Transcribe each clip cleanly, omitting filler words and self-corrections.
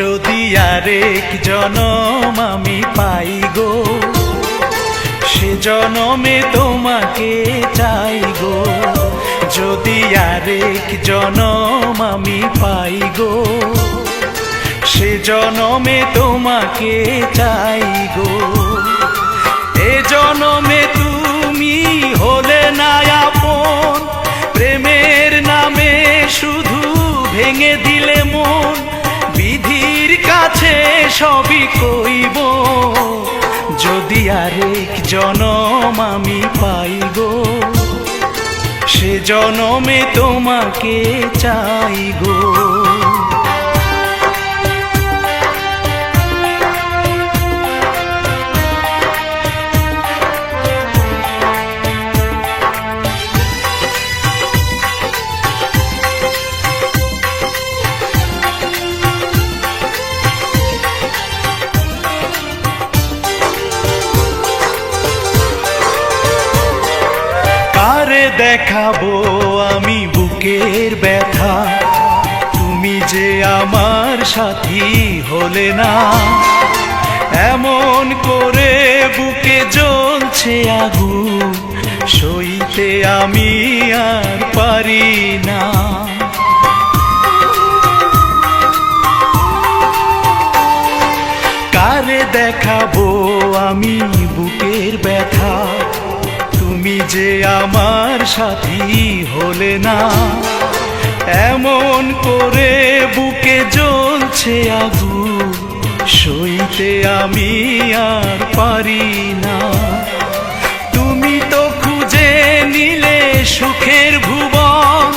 যদি আরেক জনম আমি পাই গো, সে জনমে তোমাকে চাই গো। যদি আরেক জনম আমি পাই গো, সে জনমে তোমাকে চাই গো। এ জনমে তুমি হলে না আপন, প্রেমের নামে শুধু ভেঙে দিলে মন। বিধির কাছে সবই কইব, যদি আরেক জনম আমি পাই গো, সে জনমে তোমাকে চাই গো। কারে দেখাবো আমি বুকের ব্যথা, তুমি যে আমার সাথী হলে না। এমন করে বুকে জ্বলছে আগুন, সইতে আমি আর পারি না। কারে দেখাবো আমি বুকের ব্যথা, তুমি যে আমার সাথী হলে না। এমন করে বুকে জ্বলছে আগুন, সইতে আমি আর পারি না। তুমি তো খুঁজে নিলে সুখের ভুবন,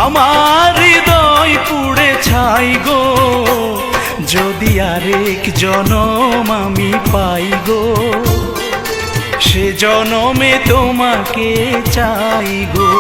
আমার হৃদয় পুড়ে ছাই গো। যদি আরেক জনম আমি পাই গো, সে জনমে তোমাকে চাই গো।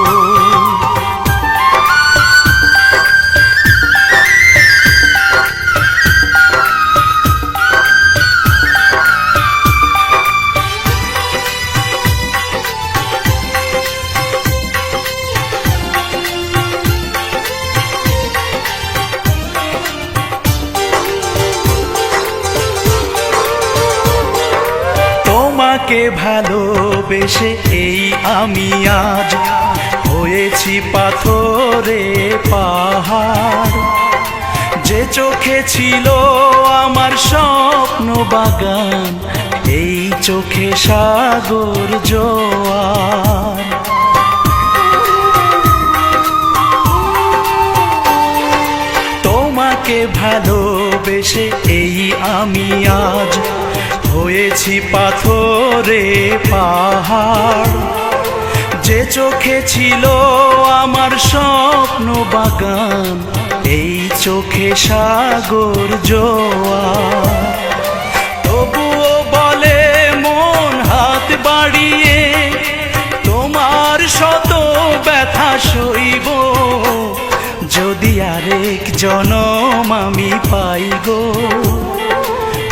তোমাকে ভালোবেসে এই আমি আজ হয়েছি পাথরে পাহাড়। যে চোখে ছিল আমার স্বপ্ন বাগান, এই চোখে সাগর জোয়ার। তোমাকে ভালোবেসে এই আমি আজ হয়েছি পাথরে পাহাড়। যে চোখে ছিল আমার স্বপ্ন বাগান, এই চোখে সাগর জোয়ার। তবুও বলে মন হাত বাড়িয়ে, তোমার শত ব্যথা সইব। যদি আরেক জনম আমি পাই গো,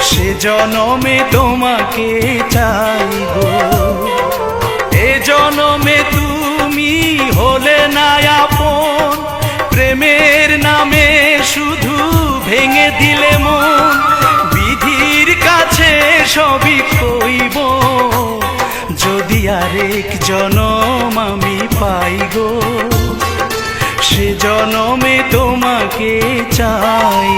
সে জনমে তোমাকে চাই গো। এ জনমে তুমি হলে না আপন, প্রেমের নামে শুধু ভেঙে দিলে মন। বিধির কাছে সবই কইব, যদি আরেক জনম আমি পাই গো, সে জনমে তোমাকে চাই।